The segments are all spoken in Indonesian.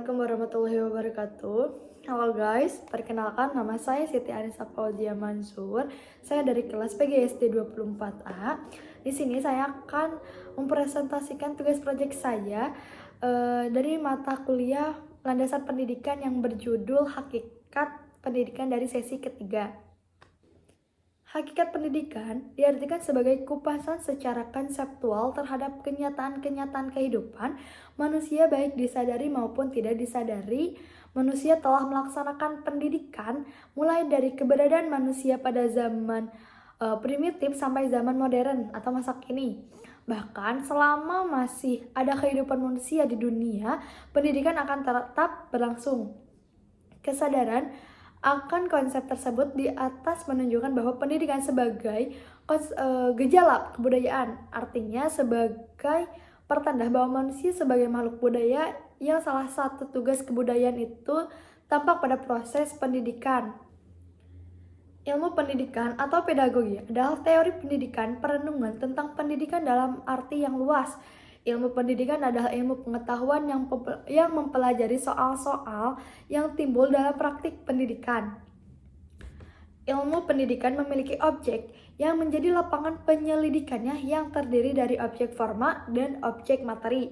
Assalamualaikum warahmatullahi wabarakatuh. Halo guys, perkenalkan nama saya Siti Anissa Fauzia Mansur. Saya dari kelas PGSD 24A. Di sini saya akan mempresentasikan tugas proyek saya dari mata kuliah Landasan Pendidikan yang berjudul Hakikat Pendidikan dari sesi ketiga. Hakikat pendidikan diartikan sebagai kupasan secara konseptual terhadap kenyataan-kenyataan kehidupan manusia baik disadari maupun tidak disadari. Manusia telah melaksanakan pendidikan mulai dari keberadaan manusia pada zaman primitif sampai zaman modern atau masa kini. Bahkan selama masih ada kehidupan manusia di dunia, pendidikan akan tetap berlangsung. Kesadaran akan konsep tersebut di atas menunjukkan bahwa pendidikan sebagai gejala kebudayaan, artinya sebagai pertanda bahwa manusia sebagai makhluk budaya yang salah satu tugas kebudayaan itu tampak pada proses pendidikan. Ilmu pendidikan atau pedagogi adalah teori pendidikan perenungan tentang pendidikan dalam arti yang luas. Ilmu pendidikan adalah ilmu pengetahuan yang mempelajari soal-soal yang timbul dalam praktik pendidikan. Ilmu pendidikan memiliki objek yang menjadi lapangan penyelidikannya yang terdiri dari objek forma dan objek materi.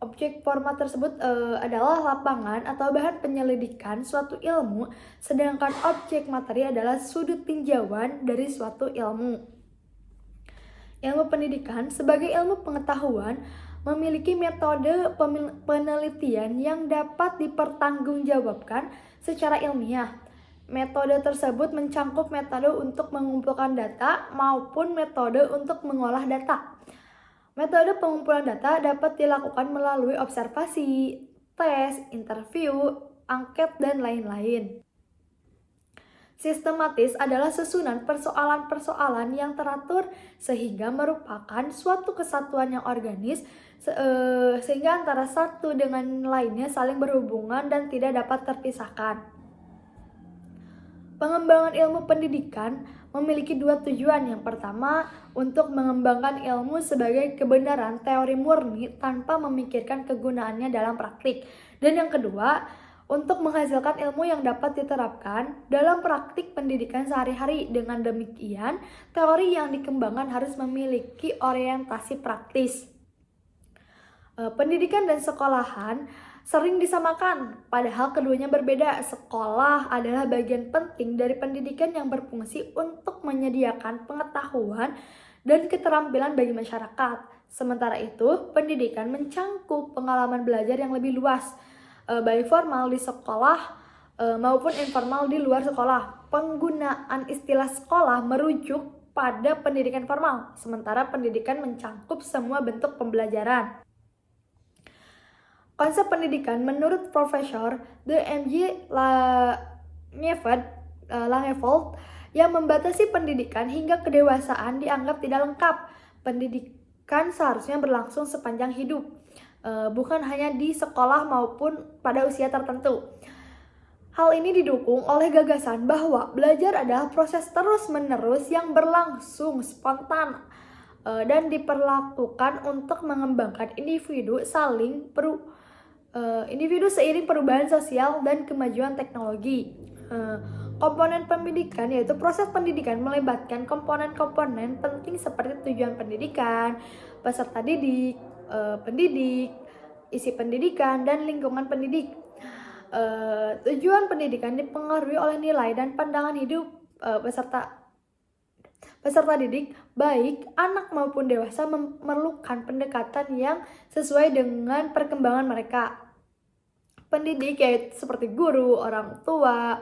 Objek forma tersebut adalah lapangan atau bahan penyelidikan suatu ilmu, sedangkan objek materi adalah sudut tinjauan dari suatu ilmu. Ilmu pendidikan sebagai ilmu pengetahuan memiliki metode penelitian yang dapat dipertanggungjawabkan secara ilmiah. Metode tersebut mencangkup metode untuk mengumpulkan data maupun metode untuk mengolah data. Metode pengumpulan data dapat dilakukan melalui observasi, tes, interview, angket, dan lain-lain. Sistematis adalah susunan persoalan-persoalan yang teratur sehingga merupakan suatu kesatuan yang organis sehingga antara satu dengan lainnya saling berhubungan dan tidak dapat terpisahkan. Pengembangan ilmu pendidikan memiliki dua tujuan. Yang pertama, untuk mengembangkan ilmu sebagai kebenaran teori murni tanpa memikirkan kegunaannya dalam praktik. Dan yang kedua, untuk menghasilkan ilmu yang dapat diterapkan dalam praktik pendidikan sehari-hari. Dengan demikian, teori yang dikembangkan harus memiliki orientasi praktis. Pendidikan dan sekolahan sering disamakan, padahal keduanya berbeda. Sekolah adalah bagian penting dari pendidikan yang berfungsi untuk menyediakan pengetahuan dan keterampilan bagi masyarakat. Sementara itu, pendidikan mencangkup pengalaman belajar yang lebih luas, baik formal di sekolah maupun informal di luar sekolah. Penggunaan istilah sekolah merujuk pada pendidikan formal, sementara pendidikan mencangkup semua bentuk pembelajaran. Konsep pendidikan menurut Profesor D.M.J. Langevold yang membatasi pendidikan hingga kedewasaan dianggap tidak lengkap. Pendidikan seharusnya berlangsung sepanjang hidup, bukan hanya di sekolah maupun pada usia tertentu. Hal ini didukung oleh gagasan bahwa belajar adalah proses terus-menerus yang berlangsung spontan dan diperlakukan untuk mengembangkan individu seiring perubahan sosial dan kemajuan teknologi. Komponen pendidikan yaitu proses pendidikan melibatkan komponen-komponen penting seperti tujuan pendidikan, peserta didik, pendidik, isi pendidikan, dan lingkungan pendidik. Tujuan pendidikan dipengaruhi oleh nilai dan pandangan hidup peserta didik, baik anak maupun dewasa memerlukan pendekatan yang sesuai dengan perkembangan mereka. Pendidik yaitu seperti guru, orang tua,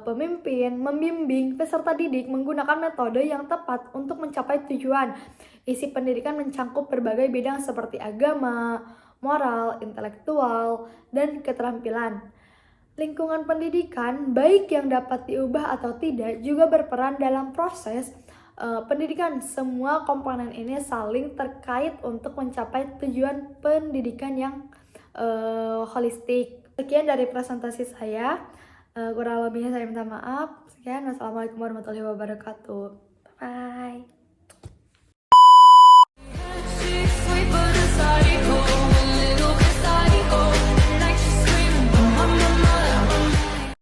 pemimpin, membimbing peserta didik menggunakan metode yang tepat untuk mencapai tujuan. Isi pendidikan mencangkup berbagai bidang seperti agama, moral, intelektual, dan keterampilan. Lingkungan pendidikan, baik yang dapat diubah atau tidak, juga berperan dalam proses pendidikan. Semua komponen ini saling terkait untuk mencapai tujuan pendidikan yang holistik. Sekian dari presentasi saya. Kurang lebihnya saya minta maaf. Sekian, wassalamualaikum warahmatullahi wabarakatuh. Bye.